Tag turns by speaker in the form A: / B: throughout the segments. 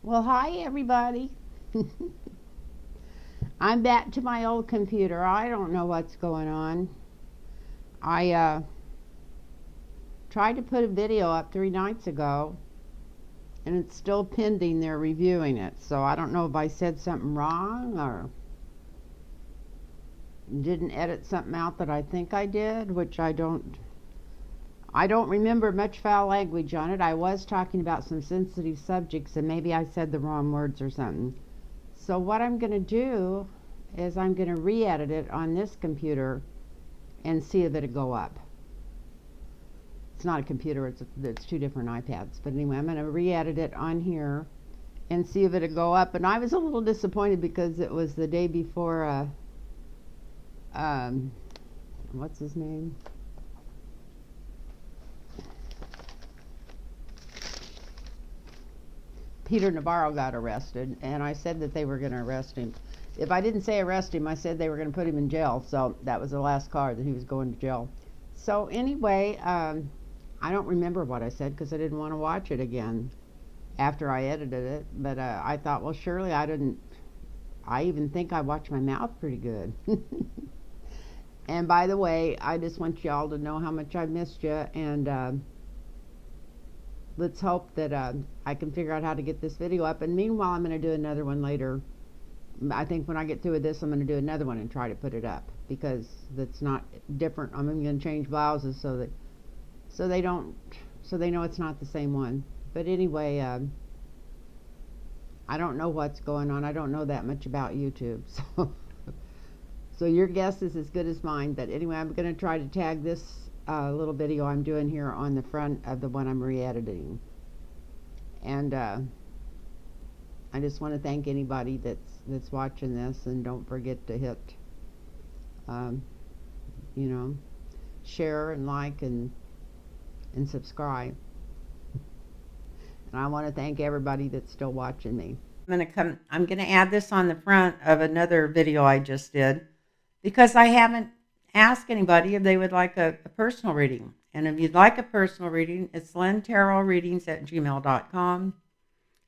A: Well, hi everybody. I'm back to my old computer. I don't know what's going on. I tried to put a video up 3 nights ago, and it's still pending. They're reviewing it, so I don't know if I said something wrong or didn't edit something out that I think I did, which I don't. I don't remember much foul language on it. I was talking about some sensitive subjects, and maybe I said the wrong words or something. So what I'm going to do is I'm going to re-edit it on this computer and see if it'll go up. It's not a computer, it's two different iPads. But anyway, I'm going to re-edit it on here and see if it'll go up. And I was a little disappointed because it was the day before, um, what's his name? Peter Navarro got arrested, and I said that they were going to arrest him. If I didn't say arrest him, I said they were going to put him in jail. So that was the last card, that he was going to jail. So anyway, I don't remember what I said because I didn't want to watch it again after I edited it. But I thought, well, surely I didn't. I even think I watched my mouth pretty good. And by the way, I just want y'all to know how much I missed you, and let's hope that I can figure out how to get this video up. And meanwhile, I'm going to do another one later. I think when I get through with this, I'm going to do another one and try to put it up because that's not different. I'm going to change blouses so they don't so they know it's not the same one. But anyway, I don't know what's going on. I don't know that much about YouTube, so your guess is as good as mine. But anyway, I'm going to try to tag this little video I'm doing here on the front of the one I'm re-editing. And I just want to thank anybody that's watching this, and don't forget to hit, um, you know, share and like and subscribe. And I want to thank everybody that's still watching me. I'm gonna add this on the front of another video I just did because I haven't asked anybody if they would like a personal reading. And if you'd like a personal reading, it's lentarotreadings@gmail.com.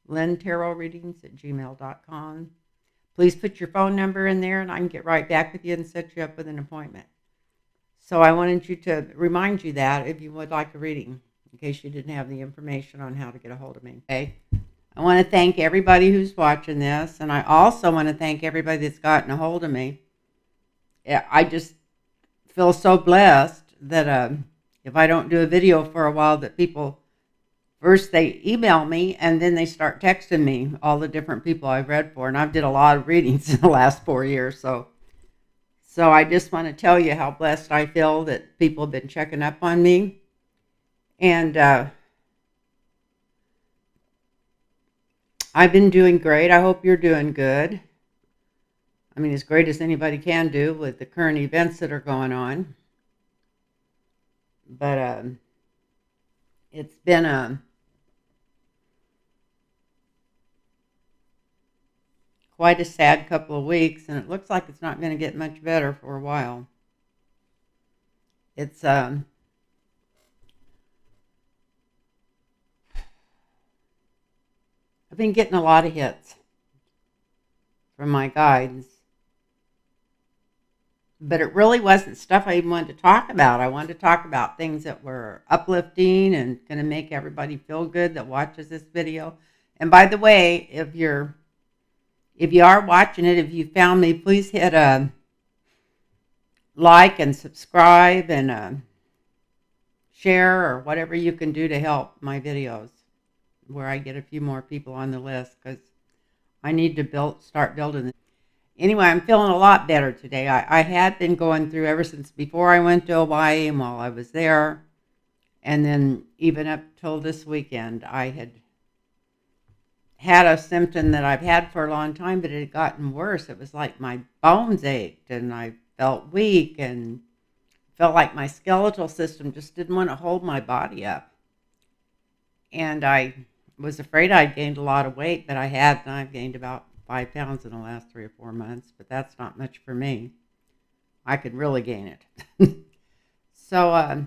A: lentarotreadings@gmail.com. Please put your phone number in there and I can get right back with you and set you up with an appointment. So I wanted you to remind you that if you would like a reading, in case you didn't have the information on how to get a hold of me. Okay. I want to thank everybody who's watching this, and I also want to thank everybody that's gotten a hold of me. I just feel so blessed that if I don't do a video for a while, that people, first they email me and then they start texting me all the different people I've read for, and I've did a lot of readings in the last 4 years. So I just want to tell you how blessed I feel that people have been checking up on me. And I've been doing great. I hope you're doing good. I mean, as great as anybody can do with the current events that are going on. But it's been quite a sad couple of weeks, and it looks like it's not going to get much better for a while. It's I've been getting a lot of hits from my guides, but it really wasn't stuff I even wanted to talk about. I wanted to talk about things that were uplifting and going to make everybody feel good that watches this video. And by the way, if you are watching it, if you found me, please hit like and subscribe and share or whatever you can do to help my videos, where I get a few more people on the list, because I need to start building this. Anyway, I'm feeling a lot better today. I had been going through ever since before I went to Hawaii and while I was there, and then even up till this weekend, I had a symptom that I've had for a long time, but it had gotten worse. It was like my bones ached and I felt weak and felt like my skeletal system just didn't want to hold my body up. And I was afraid I'd gained a lot of weight, but I had, and I've gained about 5 pounds in the last 3 or 4 months, but that's not much for me. I could really gain it. So I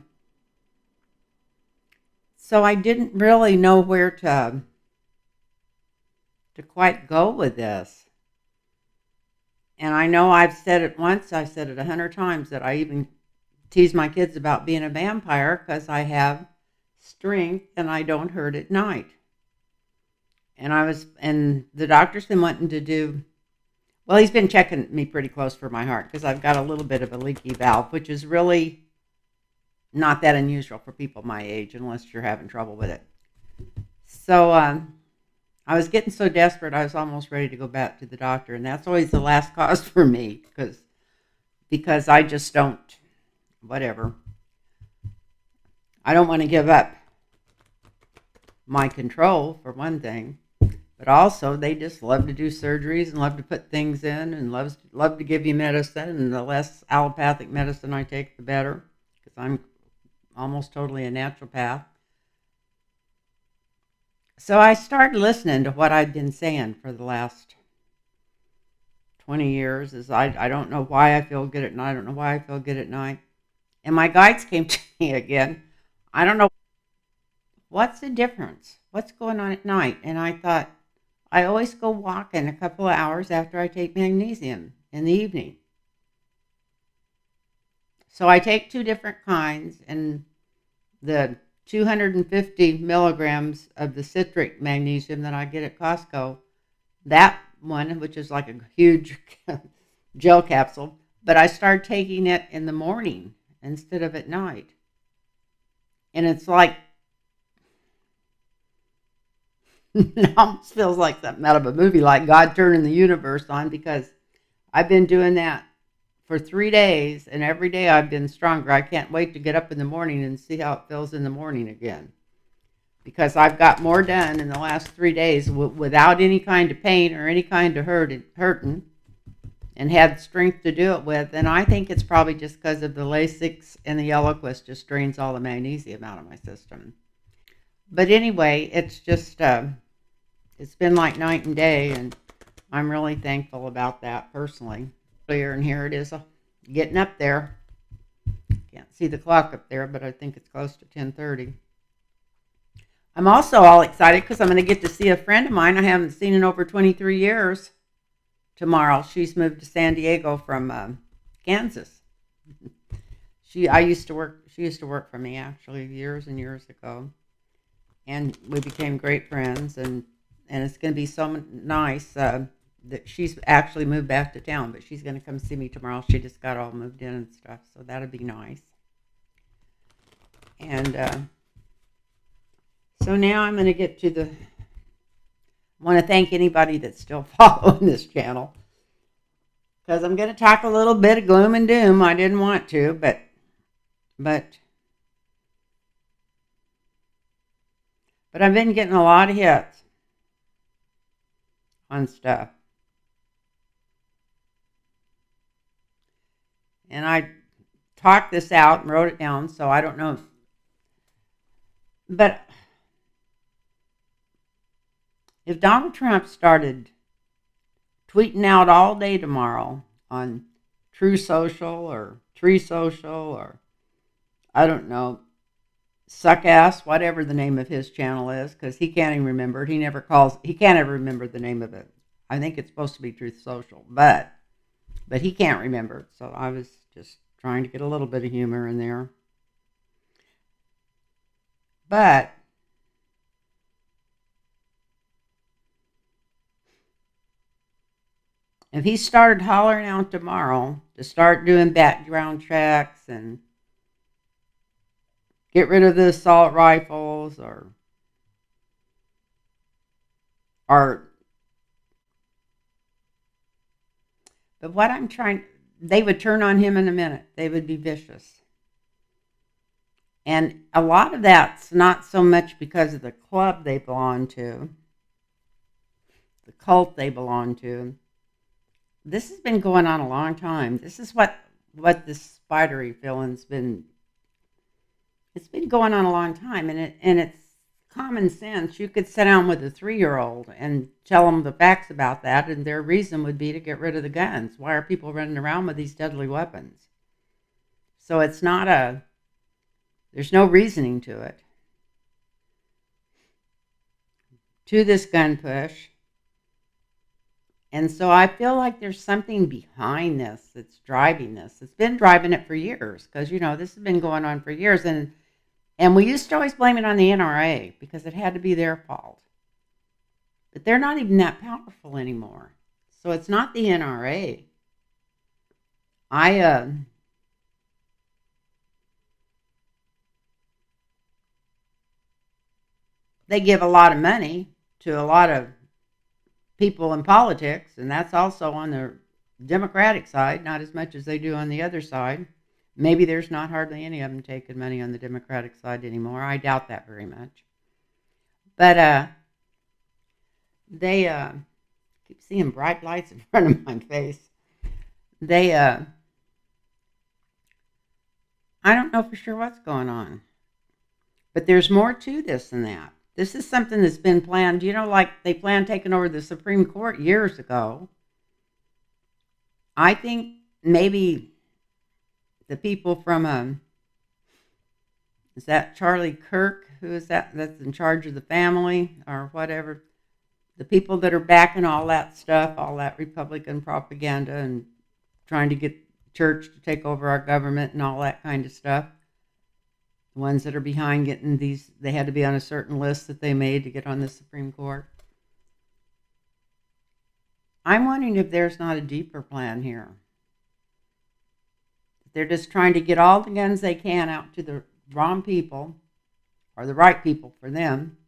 A: didn't really know where to to quite go with this. And I know I've said it once, I said it 100 times, that I even tease my kids about being a vampire because I have strength and I don't hurt at night. And the doctor's been wanting to do, well, he's been checking me pretty close for my heart because I've got a little bit of a leaky valve, which is really not that unusual for people my age unless you're having trouble with it. So I was getting so desperate I was almost ready to go back to the doctor, and that's always the last cause for me because I just don't, whatever. I don't want to give up my control, for one thing, but also they just love to do surgeries and love to put things in and love to give you medicine, and the less allopathic medicine I take, the better, because I'm almost totally a naturopath. So I started listening to what I'd been saying for the last 20 years. I don't know why I feel good at night. I don't know why I feel good at night. And my guides came to me again. I don't know what's the difference. What's going on at night? And I thought, I always go walking a couple of hours after I take magnesium in the evening. So I take two different kinds, and the 250 milligrams of the citric magnesium that I get at Costco, that one, which is like a huge gel capsule, but I start taking it in the morning instead of at night. And it's like, it almost feels like something out of a movie, like God turning the universe on, because I've been doing that for 3 days, and every day I've been stronger. I can't wait to get up in the morning and see how it feels in the morning again, because I've got more done in the last 3 days without any kind of pain or any kind of hurting, and had strength to do it with. And I think it's probably just because of the Lasix, and the yellow quist just drains all the magnesium out of my system. But anyway, it's just, it's been like night and day, and I'm really thankful about that personally. And here it is, getting up there. Can't see the clock up there, but I think it's close to 10:30. I'm also all excited because I'm going to get to see a friend of mine I haven't seen in over 23 years tomorrow. She's moved to San Diego from Kansas. She used to work for me actually years and years ago, and we became great friends. And it's going to be so nice. That she's actually moved back to town, but she's going to come see me tomorrow. She just got all moved in and stuff, so that'll be nice. And so now I'm going to get to I want to thank anybody that's still following this channel, because I'm going to talk a little bit of gloom and doom. I didn't want to, but I've been getting a lot of hits on stuff. And I talked this out and wrote it down, so I don't know. But if Donald Trump started tweeting out all day tomorrow on True Social or Tree Social, or I don't know, Suck Ass, whatever the name of his channel is, because he can't even remember it. He can't ever remember the name of it. I think it's supposed to be Truth Social, but he can't remember it. So I was just trying to get a little bit of humor in there. But if he started hollering out tomorrow to start doing background checks and get rid of the assault rifles, or but what I'm trying, they would turn on him in a minute. They would be vicious. And a lot of that's not so much because of the club they belong to, the cult they belong to. This has been going on a long time. This is what this spidery feeling's been. It's been going on a long time, and it's common sense. You could sit down with a 3-year-old and tell them the facts about that, and their reason would be to get rid of the guns. Why are people running around with these deadly weapons? So it's not there's no reasoning to it. To this gun push, And so I feel like there's something behind this that's driving this. It's been driving it for years because, this has been going on for years. And we used to always blame it on the NRA because it had to be their fault. But they're not even that powerful anymore. So it's not the NRA. They give a lot of money to a lot of people in politics, and that's also on the Democratic side, not as much as they do on the other side. Maybe there's not hardly any of them taking money on the Democratic side anymore. I doubt that very much. But they keep seeing bright lights in front of my face. I don't know for sure what's going on. But there's more to this than that. This is something that's been planned. Like they planned taking over the Supreme Court years ago. I think maybe the people from, is that Charlie Kirk? Who is that? That's in charge of the family or whatever. The people that are backing all that stuff, all that Republican propaganda and trying to get church to take over our government and all that kind of stuff. The ones that are behind getting these, they had to be on a certain list that they made to get on the Supreme Court. I'm wondering if there's not a deeper plan here. They're just trying to get all the guns they can out to the wrong people, or the right people for them,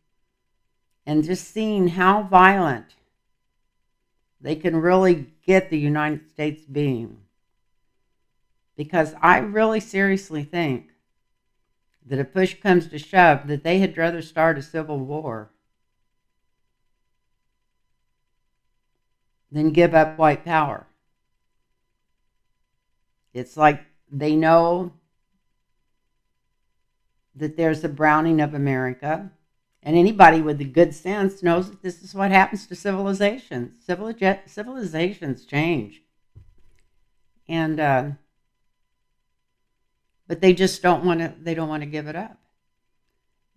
A: and just seeing how violent they can really get the United States being. Because I really seriously think that if push comes to shove, that they had rather start a civil war than give up white power. It's like they know that there's a browning of America, and anybody with the good sense knows that this is what happens to civilizations. Civilizations change. And but they just don't want to give it up.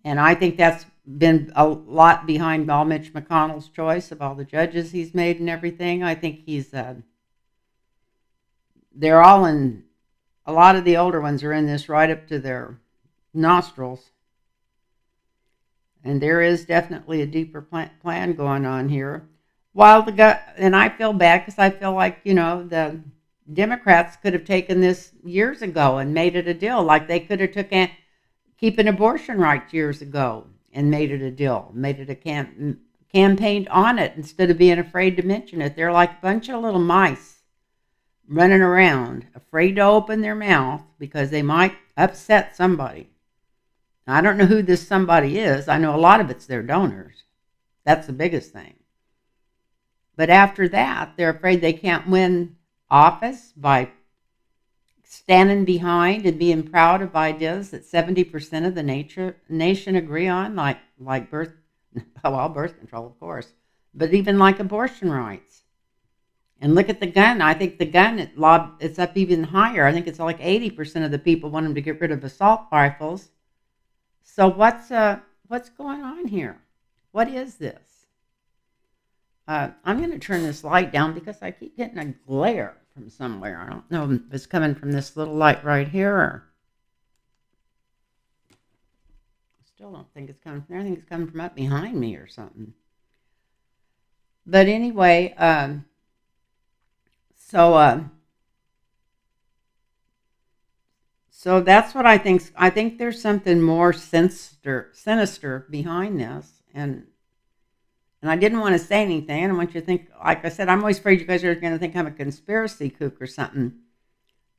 A: And I think that's been a lot behind all Mitch McConnell's choice of all the judges he's made and everything. I think they're all in, a lot of the older ones are in this right up to their nostrils. And there is definitely a deeper plan going on here. And I feel bad because I feel like, the Democrats could have taken this years ago and made it a deal. Like they could have took keeping abortion rights years ago and made it a deal, made it a campaigned on it instead of being afraid to mention it. They're like a bunch of little mice running around, afraid to open their mouth because they might upset somebody. Now, I don't know who this somebody is. I know a lot of it's their donors. That's the biggest thing. But after that, they're afraid they can't win office by standing behind and being proud of ideas that 70% of the nation agree on, like birth control, of course, but even like abortion rights. And look at the gun. I think the gun, it's up even higher. I think it's like 80% of the people want them to get rid of assault rifles. So what's going on here? What is this? I'm going to turn this light down because I keep getting a glare from somewhere. I don't know if it's coming from this little light right here or... I still don't think it's coming from there. I think it's coming from up behind me or something. But anyway, so that's what I think. I think there's something more sinister behind this, and I didn't want to say anything. I don't want you to think, like I said, I'm always afraid you guys are going to think I'm a conspiracy kook or something.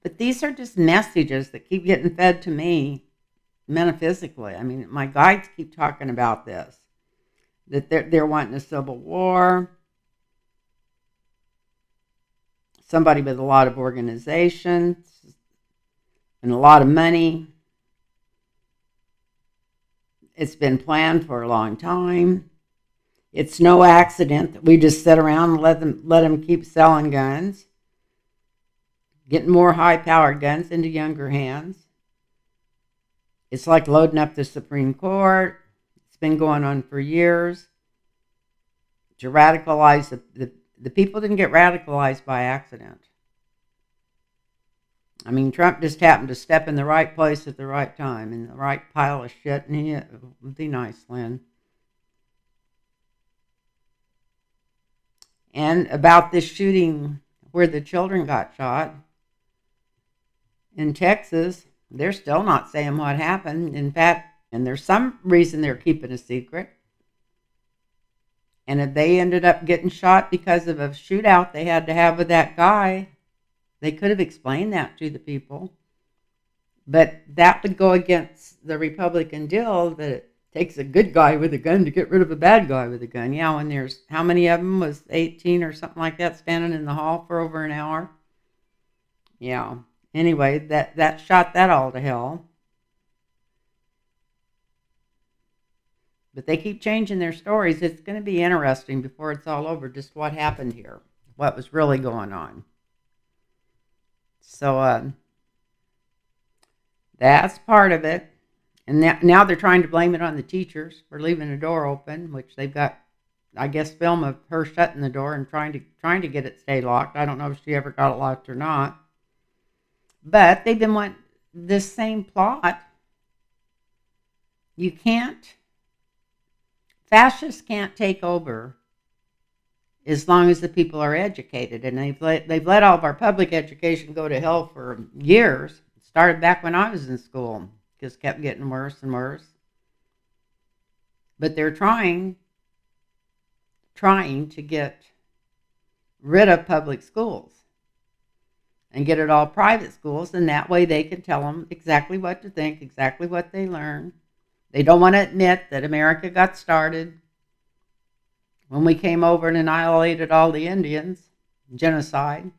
A: But these are just messages that keep getting fed to me metaphysically. I mean, my guides keep talking about this, that they're wanting a civil war. Somebody with a lot of organizations and a lot of money. It's been planned for a long time. It's no accident that we just sit around and let them keep selling guns, getting more high-powered guns into younger hands. It's like loading up the Supreme Court. It's been going on for years to radicalize The people didn't get radicalized by accident. I mean, Trump just happened to step in the right place at the right time, in the right pile of shit, and he be nice, Lynn. And about this shooting where the children got shot in Texas, they're still not saying what happened. In fact, and there's some reason they're keeping a secret. And if they ended up getting shot because of a shootout they had to have with that guy, they could have explained that to the people. But that would go against the Republican deal that it takes a good guy with a gun to get rid of a bad guy with a gun. Yeah, when there's, how many of them was 18 or something like that standing in the hall for over an hour? Yeah. Anyway, that shot that all to hell. But they keep changing their stories. It's going to be interesting before it's all over just what happened here, what was really going on. So that's part of it. And now they're trying to blame it on the teachers for leaving the door open, which they've got, I guess, film of her shutting the door and trying to get it stay locked. I don't know if she ever got it locked or not. But they've been wanting this same plot. You can't, fascists can't take over as long as the people are educated. And they've let all of our public education go to hell for years. It started back when I was in school. Just kept getting worse and worse. But they're trying to get rid of public schools and get it all private schools, and that way they can tell them exactly what to think, exactly what they learn. They don't want to admit that America got started when we came over and annihilated all the Indians, genocide.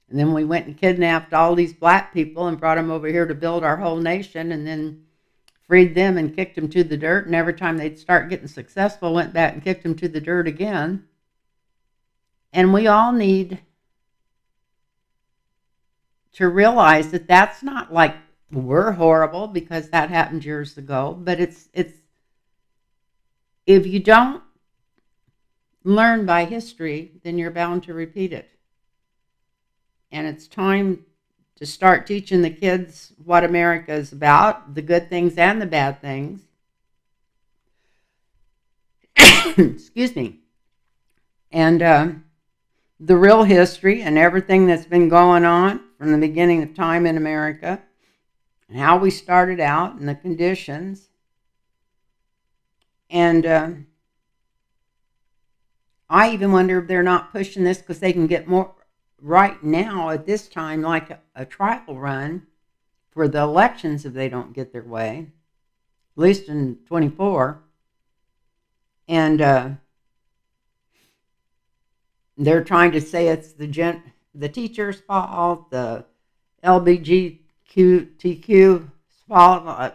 A: And then we went and kidnapped all these black people and brought them over here to build our whole nation, and then freed them and kicked them to the dirt. And every time they'd start getting successful, went back and kicked them to the dirt again. And we all need to realize that that's not like we're horrible because that happened years ago. But it's if you don't learn by history, then you're bound to repeat it. And it's time to start teaching the kids what America is about, the good things and the bad things. Excuse me. And the real history and everything that's been going on from the beginning of time in America, and how we started out and the conditions. And I even wonder if they're not pushing this because they can get more right now at this time, like a trial run for the elections if they don't get their way, at least in 24. And they're trying to say it's the teacher's fault, the LGBTQ fault,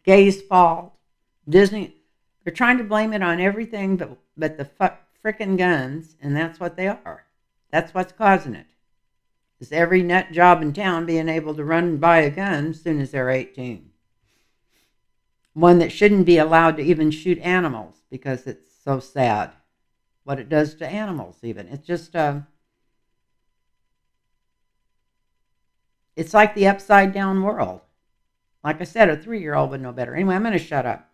A: gays' fault, Disney. They're trying to blame it on everything but the frickin' guns, and that's what they are. That's what's causing it. Is every nut job in town being able to run and buy a gun as soon as they're 18. One that shouldn't be allowed to even shoot animals because it's so sad what it does to animals even. It's just, it's like the upside down world. Like I said, a 3-year-old would know better. Anyway, I'm going to shut up.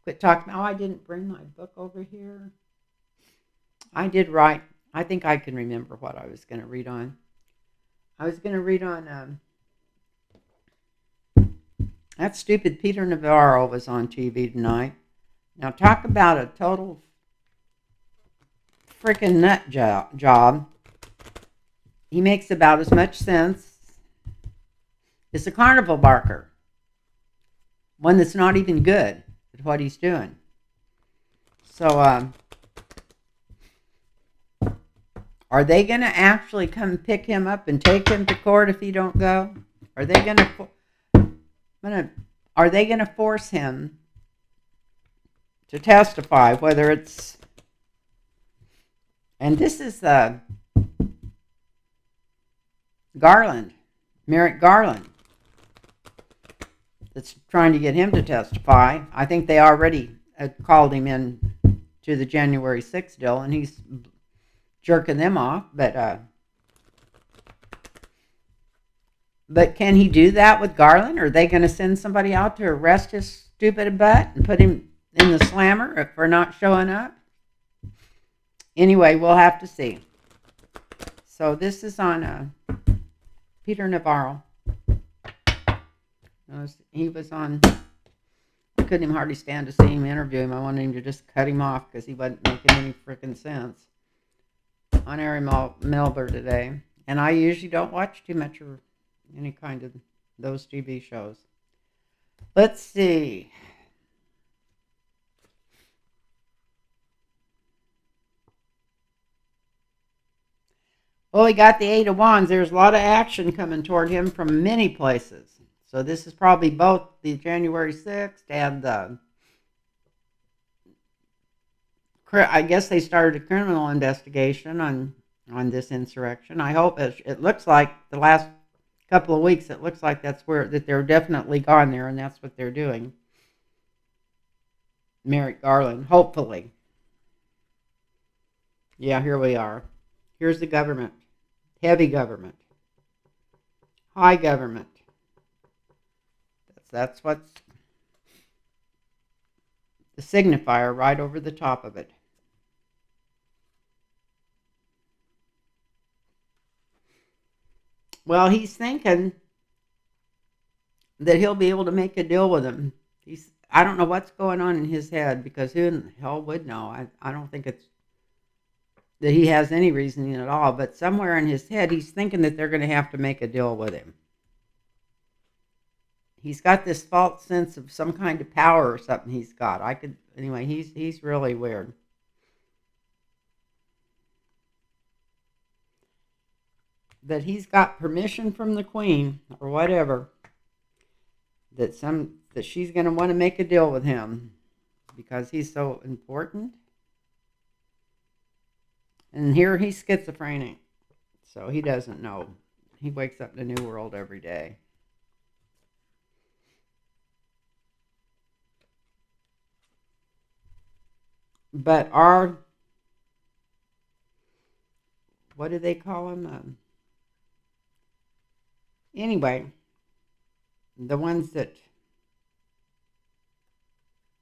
A: Quit talking. Oh, I didn't bring my book over here. I did write. I think I can remember what I was going to read on. I was going to read on, that stupid Peter Navarro was on TV tonight. Now talk about a total freaking nut job. He makes about as much sense as a carnival barker. One that's not even good at what he's doing. So, are they going to actually come pick him up and take him to court if he don't go? Are they going to force him to testify, whether it's, and this is Merrick Garland, that's trying to get him to testify. I think they already called him in to the January 6th deal, and he's jerking them off. But can he do that with Garland? Are they going to send somebody out to arrest his stupid butt and put him in the slammer for not showing up? Anyway, we'll have to see. So this is on Peter Navarro. He was on. I couldn't even hardly stand to see him interview him. I wanted him to just cut him off because he wasn't making any freaking sense. On Ari Melber today. And I usually don't watch too much of any kind of those TV shows. Let's see. Well, he got the Eight of Wands. There's a lot of action coming toward him from many places. So this is probably both the January 6th and the... I guess they started a criminal investigation on this insurrection. I hope it looks like the last couple of weeks, it looks like that they're definitely gone there, and that's what they're doing. Merrick Garland, hopefully. Yeah, here we are. Here's the government. Heavy government. High government. That's what's the signifier right over the top of it. Well, he's thinking that he'll be able to make a deal with him. I don't know what's going on in his head, because who in hell would know? I don't think it's that he has any reasoning at all, but somewhere in his head, he's thinking that they're going to have to make a deal with him. He's got this false sense of some kind of power or something he's got. Anyway, he's really weird. That he's got permission from the Queen or whatever, that she's going to want to make a deal with him because he's so important. And here he's schizophrenic, so he doesn't know. He wakes up in a new world every day. But what do they call him? Anyway, the ones that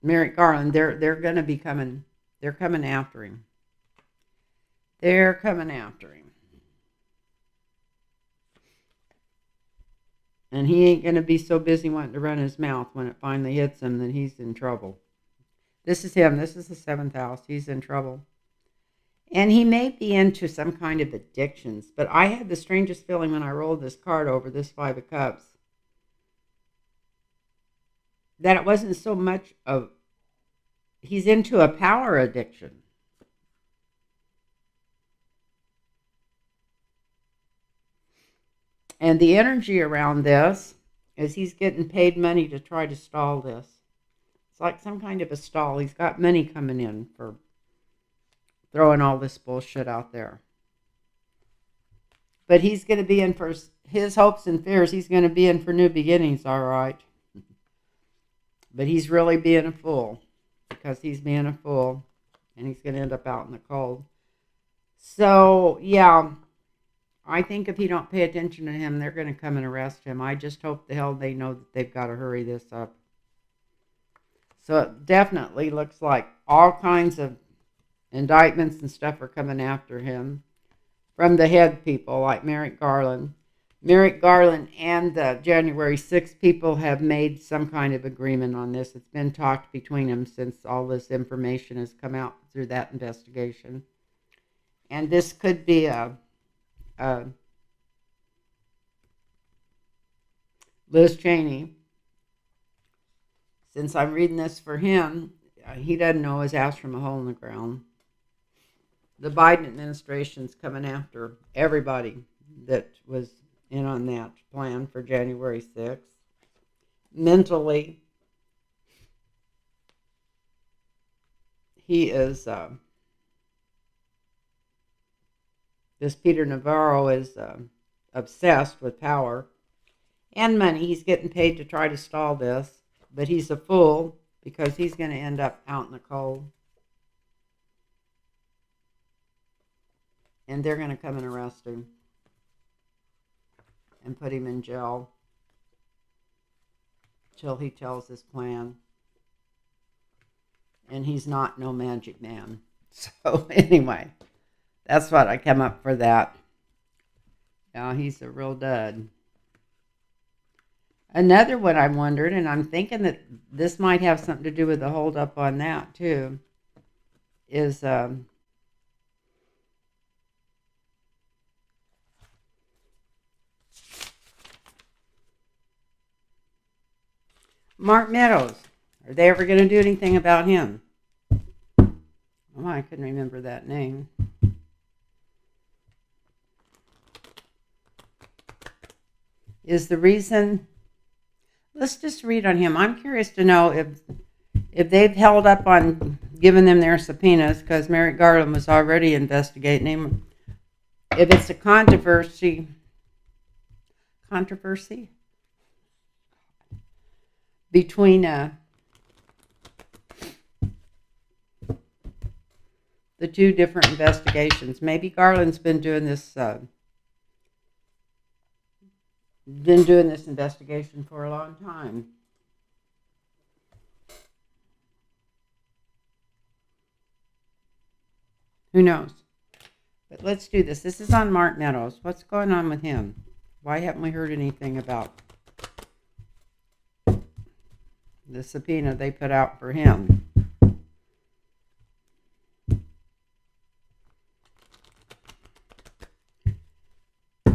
A: Merrick Garland, they're going to be coming. They're coming after him. They're coming after him. And he ain't going to be so busy wanting to run his mouth when it finally hits him that he's in trouble. This is him. This is the 7th house. He's in trouble. And he may be into some kind of addictions. But I had the strangest feeling when I rolled this card over, this 5 of Cups, that it wasn't so much of... He's into a power addiction. And the energy around this is he's getting paid money to try to stall this. It's like some kind of a stall. He's got money coming in for throwing all this bullshit out there. But he's going to be in for his hopes and fears. He's going to be in for new beginnings, all right. But he's really being a fool, because he's being a fool, and he's going to end up out in the cold. So, yeah, I think if he don't pay attention to him, they're going to come and arrest him. I just hope the hell they know that they've got to hurry this up. So it definitely looks like all kinds of indictments and stuff are coming after him from the head people like Merrick Garland. Merrick Garland and the January 6th people have made some kind of agreement on this. It's been talked between them since all this information has come out through that investigation. And this could be Liz Cheney. Since I'm reading this for him, he doesn't know his ass from a hole in the ground. The Biden administration's coming after everybody that was in on that plan for January 6th. Mentally, he is, this Peter Navarro is obsessed with power and money. He's getting paid to try to stall this, but he's a fool because he's going to end up out in the cold. And they're going to come and arrest him and put him in jail till he tells his plan. And he's not no magic man. So anyway, that's what I came up for that. Yeah, he's a real dud. Another one I wondered, and I'm thinking that this might have something to do with the holdup on that too, is Mark Meadows. Are they ever going to do anything about him? Oh, I couldn't remember that name. Is the reason... Let's just read on him. I'm curious to know if they've held up on giving them their subpoenas, because Merrick Garland was already investigating him. If it's a controversy between the two different investigations. Maybe Garland's been doing this investigation for a long time. Who knows? But let's do this. This is on Mark Meadows. What's going on with him? Why haven't we heard anything about the subpoena they put out for him?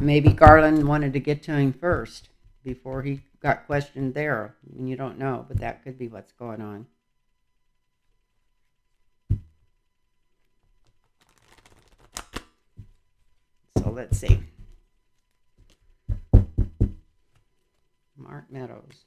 A: Maybe Garland wanted to get to him first before he got questioned there. I mean, you don't know, but that could be what's going on. So let's see. Mark Meadows.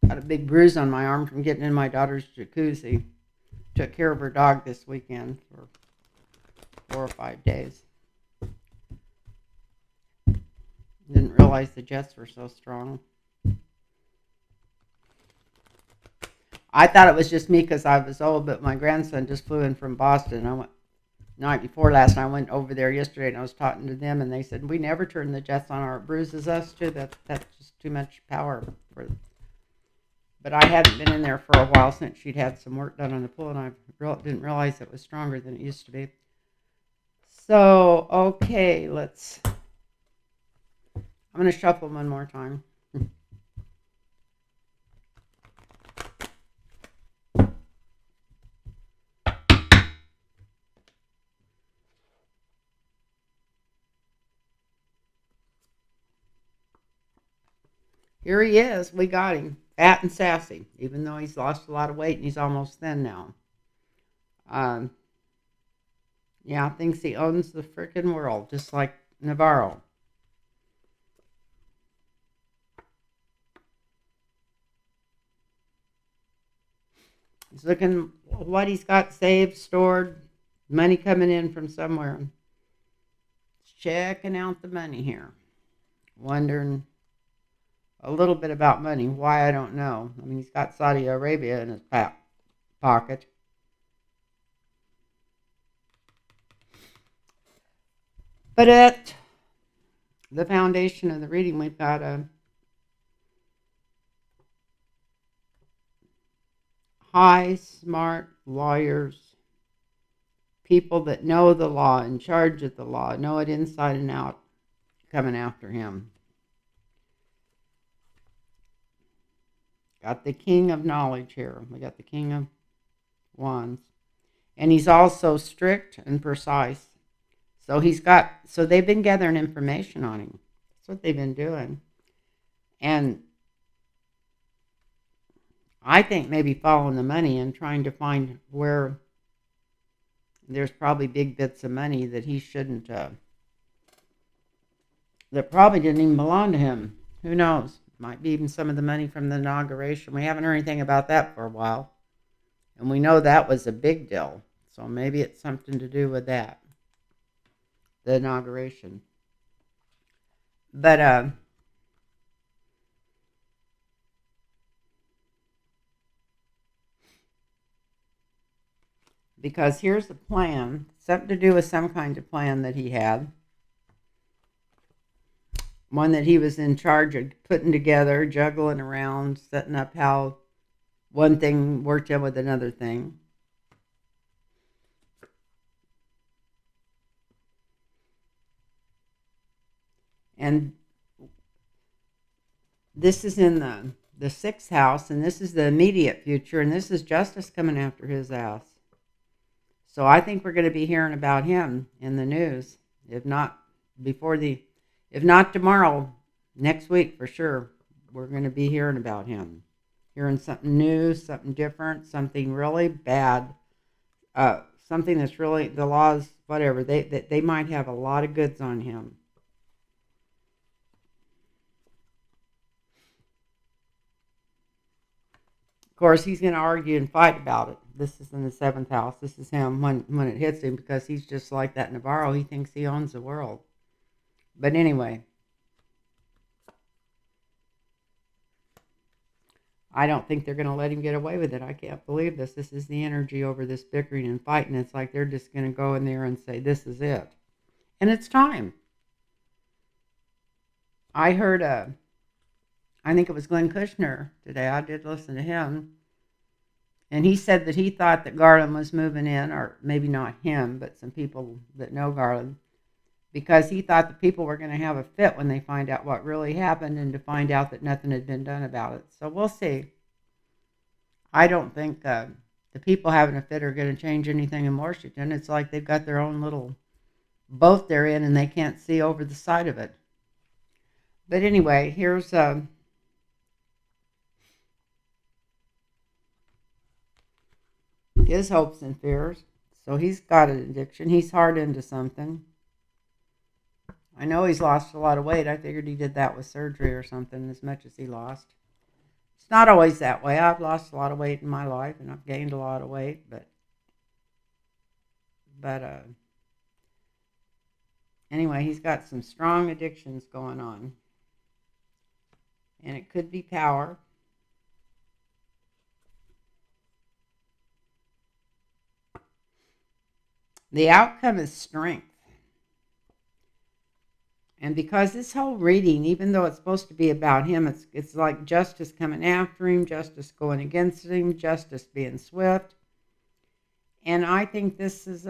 A: Got a big bruise on my arm from getting in my daughter's jacuzzi. Took care of her dog this weekend for 4 or 5 days. Didn't realize the jets were so strong. I thought it was just me because I was old, but my grandson just flew in from Boston. I went night before last, and I went over there yesterday, and I was talking to them, and they said, we never turn the jets on. Our bruises us too. That's just too much power for them. But I hadn't been in there for a while since she'd had some work done on the pool, and I didn't realize it was stronger than it used to be. So, okay, I'm going to shuffle one more time. Here he is. We got him. Fat and sassy, even though he's lost a lot of weight and he's almost thin now. Yeah, thinks he owns the freaking world, just like Navarro. He's looking what he's got saved, stored, money coming in from somewhere. Checking out the money here. Wondering a little bit about money. Why, I don't know. I mean, he's got Saudi Arabia in his pocket. But at the foundation of the reading, we've got high, smart lawyers, people that know the law, in charge of the law, know it inside and out, coming after him. Got the King of Knowledge here. We got the King of Wands. And he's also strict and precise. So they've been gathering information on him. That's what they've been doing. And I think maybe following the money and trying to find where there's probably big bits of money that he shouldn't, that probably didn't even belong to him. Who knows? Might be even some of the money from the inauguration. We haven't heard anything about that for a while. And we know that was a big deal. So maybe it's something to do with that. The inauguration. But because here's the plan, something to do with some kind of plan that he had, one that he was in charge of putting together, juggling around, setting up how one thing worked in with another thing. And this is in the sixth house, and this is the immediate future, and this is justice coming after his ass. So I think we're going to be hearing about him in the news, if not before if not tomorrow, next week for sure. We're going to be hearing about him, hearing something new, something different, something really bad, something that's really the laws, whatever. They might have a lot of goods on him. Of course, he's going to argue and fight about it. This is in the seventh house. This is him when it hits him, because he's just like that Navarro. He thinks he owns the world. But anyway, I don't think they're going to let him get away with it. I can't believe this. This is the energy over this bickering and fighting. It's like they're just going to go in there and say, this is it. And it's time. I heard, I think it was Glenn Kushner today. I did listen to him. And he said that he thought that Garland was moving in, or maybe not him, but some people that know Garland, because he thought the people were going to have a fit when they find out what really happened, and to find out that nothing had been done about it. So we'll see. I don't think the people having a fit are going to change anything in Washington. It's like they've got their own little boat they're in, and they can't see over the side of it. But anyway, here's his hopes and fears. So he's got an addiction. He's hard into something. I know he's lost a lot of weight. I figured he did that with surgery or something, as much as he lost. It's not always that way. I've lost a lot of weight in my life, and I've gained a lot of weight, but anyway, he's got some strong addictions going on. And it could be power. The outcome is strength. And because this whole reading, even though it's supposed to be about him, it's like justice coming after him, justice going against him, justice being swift. And I think this is,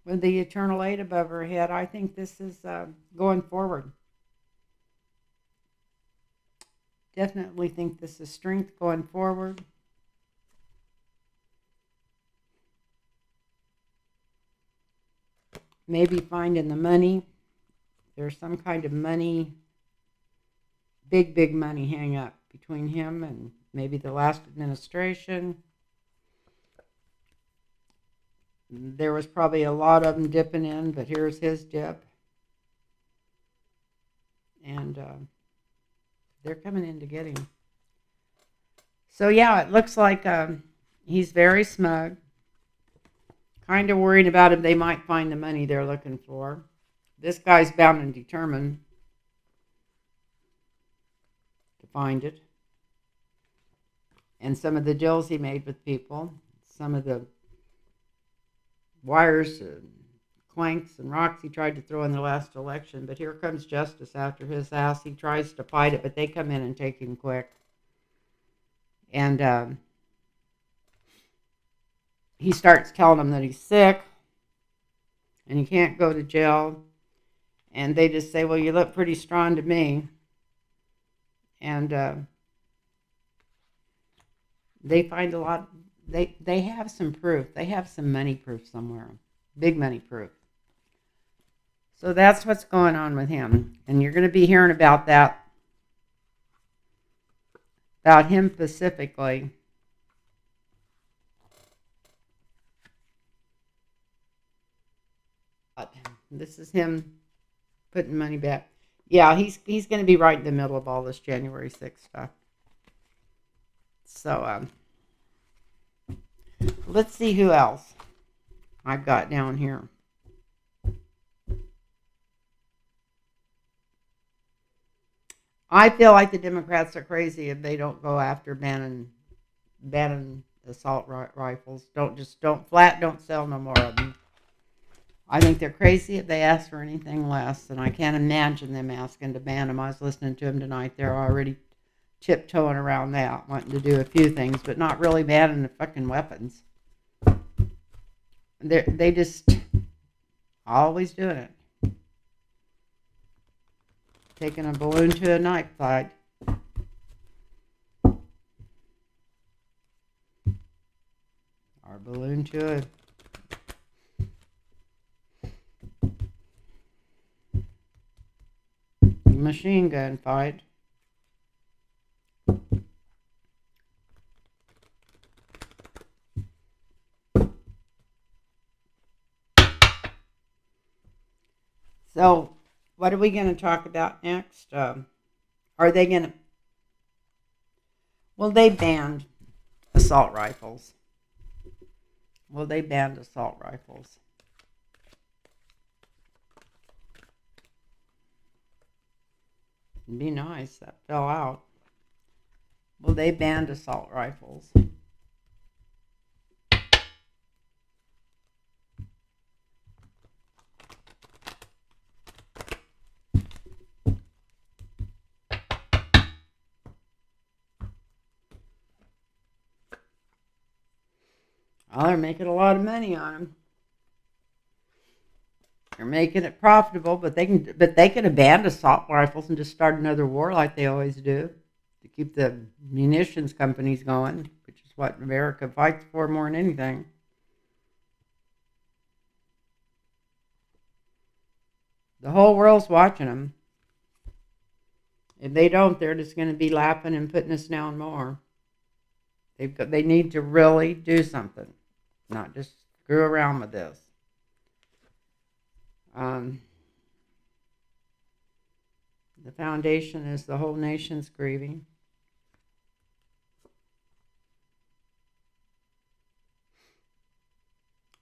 A: with the eternal eight above her head, I think this is going forward. Definitely think this is strength going forward. Maybe finding the money. There's some kind of money, big money hang up between him and maybe the last administration. There was probably a lot of them dipping in, but here's his dip. And they're coming in to get him. So yeah, it looks like he's very smug. Kind of worried about if they might find the money they're looking for. This guy's bound and determined to find it. And some of the deals he made with people, some of the wires, clanks, and rocks he tried to throw in the last election. But here comes justice after his ass. He tries to fight it, but they come in and take him quick. And he starts telling them that he's sick and he can't go to jail. And they just say, well, you look pretty strong to me. And they find a lot. They have some proof. They have some money proof somewhere. Big money proof. So that's what's going on with him. And you're going to be hearing about that. About him specifically. This is him putting money back. Yeah, he's going to be right in the middle of all this January 6th stuff. So let's see who else I've got down here. I feel like the Democrats are crazy if they don't go after banning assault rifles. Don't sell no more of them. I think they're crazy if they ask for anything less, and I can't imagine them asking to ban them. I was listening to them tonight. They're already tiptoeing around that, wanting to do a few things, but not really banning the fucking weapons. They just always doing it. Taking a balloon to a knife fight. Or balloon to a machine gun fight. So, what are we going to talk about next? Are they going to... Well, they banned assault rifles. It'd be nice. That fell out. Well, they banned assault rifles. Well, they're making a lot of money on them. They're making it profitable, but they could have banned assault rifles and just start another war like they always do to keep the munitions companies going, which is what America fights for more than anything. The whole world's watching them. If they don't, they're just going to be laughing and putting us down more. They need to really do something, not just screw around with this. The foundation is the whole nation's grieving.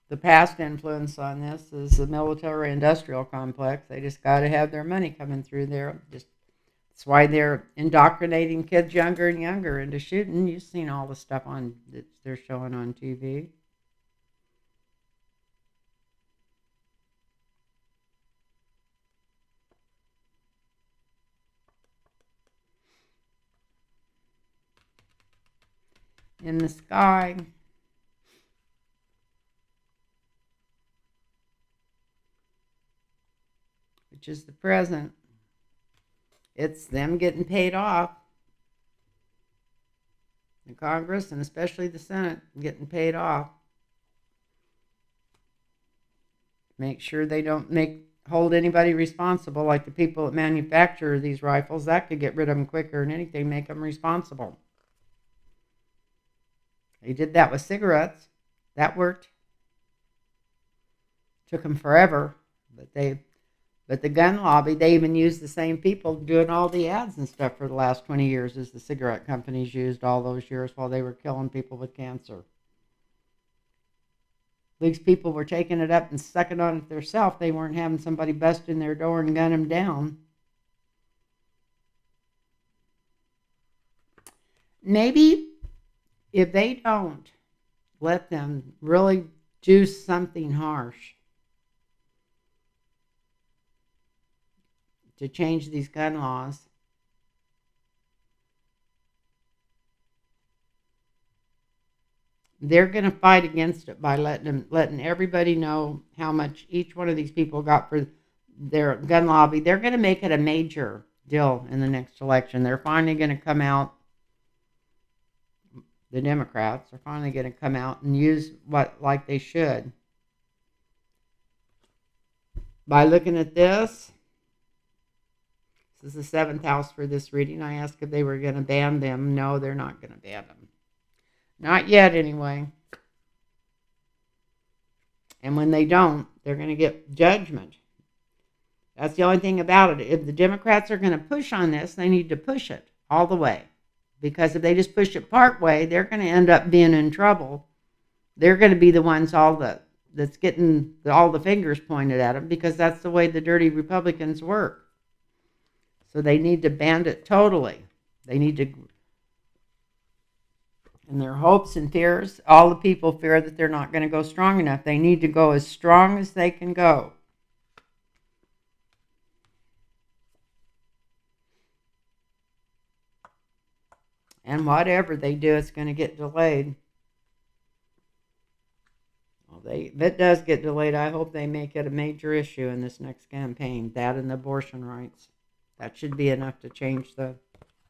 A: The past influence on this is the military-industrial complex. They just got to have their money coming through there. That's why they're indoctrinating kids younger and younger into shooting. You've seen all the stuff that they're showing on TV. In the sky, which is the present, it's them getting paid off. The Congress and especially the Senate getting paid off. Make sure they don't hold anybody responsible, like the people that manufacture these rifles. That could get rid of them quicker than anything, make them responsible. They did that with cigarettes. That worked. Took them forever, but the gun lobby, they even used the same people doing all the ads and stuff for the last 20 years as the cigarette companies used all those years while they were killing people with cancer. These people were taking it up and sucking on it themselves. They weren't having somebody bust in their door and gun them down. Maybe if they don't let them really do something harsh to change these gun laws, they're going to fight against it by letting everybody know how much each one of these people got for their gun lobby. They're going to make it a major deal in the next election. They're finally going to come out. The Democrats are finally going to come out and use like they should. By looking at this is the 7th house for this reading. I asked if they were going to ban them. No, they're not going to ban them. Not yet, anyway. And when they don't, they're going to get judgment. That's the only thing about it. If the Democrats are going to push on this, they need to push it all the way. Because if they just push it part way, they're going to end up being in trouble. They're going to be the ones that's getting all the fingers pointed at them, because that's the way the dirty Republicans work. So they need to ban it totally. They need to, in their hopes and fears, all the people fear that they're not going to go strong enough. They need to go as strong as they can go. And whatever they do, it's going to get delayed. Well, if it does get delayed, I hope they make it a major issue in this next campaign. That and the abortion rights. That should be enough to change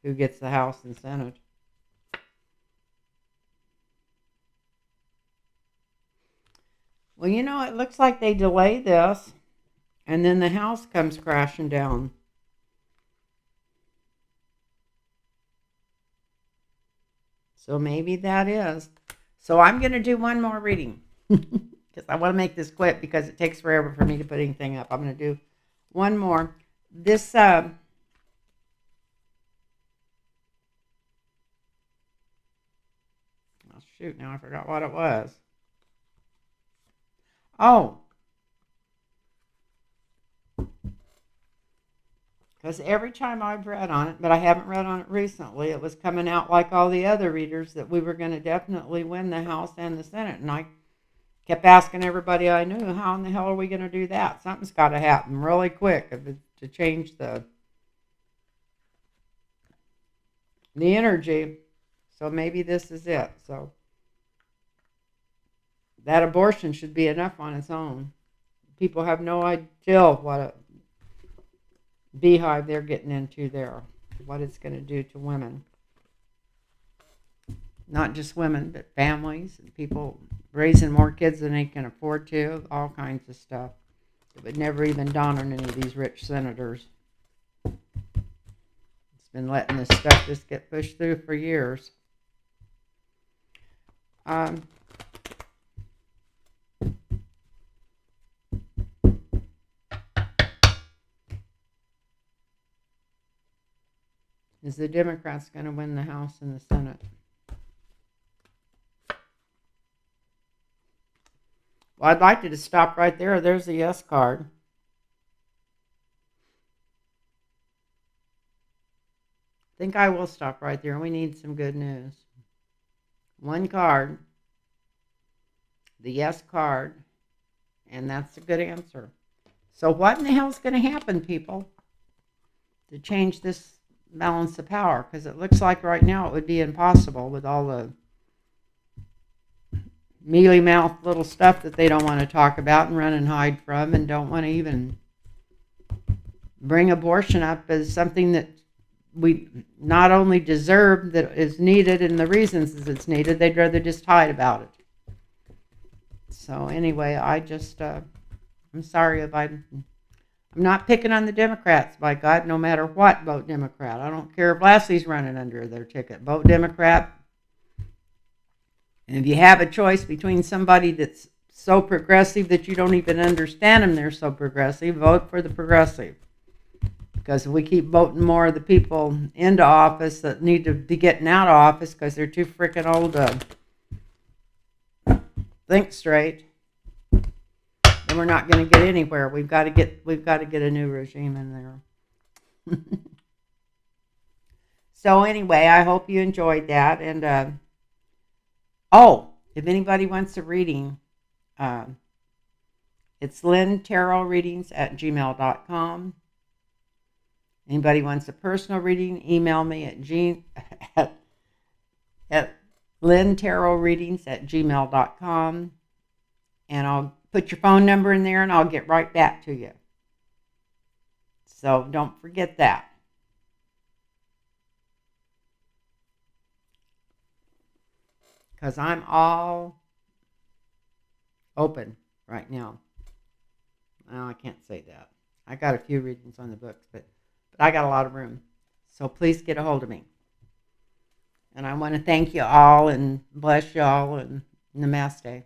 A: who gets the House and Senate. Well, it looks like they delay this, and then the House comes crashing down. So maybe that is. So I'm going to do one more reading because I want to make this quick because it takes forever for me to put anything up. I'm going to do one more. This, oh shoot, now I forgot what it was. Oh, because every time I've read on it, but I haven't read on it recently, it was coming out like all the other readers that we were going to definitely win the House and the Senate. And I kept asking everybody I knew, how in the hell are we going to do that? Something's got to happen really quick to change the energy. So maybe this is it. So that abortion should be enough on its own. People have no idea what a beehive they're getting into there, what it's going to do to women. Not just women, but families and people raising more kids than they can afford to, all kinds of stuff. It would never even dawn on any of these rich senators. It's been letting this stuff just get pushed through for years. Is the Democrats going to win the House and the Senate? Well, I'd like you to stop right there. There's a yes card. I think I will stop right there. We need some good news. One card, the yes card, and that's a good answer. So what in the hell is going to happen, people, to change this balance of power? Because it looks like right now it would be impossible with all the mealy-mouthed little stuff that they don't want to talk about and run and hide from, and don't want to even bring abortion up as something that we not only deserve, that is needed, and the reasons it's needed. They'd rather just hide about it. So anyway, I'm sorry if I'm not picking on the Democrats. By God, no matter what, vote Democrat. I don't care if Lassie's running under their ticket. Vote Democrat. And if you have a choice between somebody that's so progressive that you don't even understand them, they're so progressive, vote for the progressive. Because if we keep voting more of the people into office that need to be getting out of office because they're too freaking old to think straight, then we're not going to get anywhere. We've got to get a new regime in there. So anyway, I hope you enjoyed that. And if anybody wants a reading, it's lynntarotreadings@gmail.com. Anybody wants a personal reading, email me at lynntarotreadings@gmail.com, and I'll put your phone number in there and I'll get right back to you. So don't forget that. Because I'm all open right now. Well, I can't say that. I got a few readings on the books, but I got a lot of room. So please get a hold of me. And I want to thank you all and bless you all and namaste.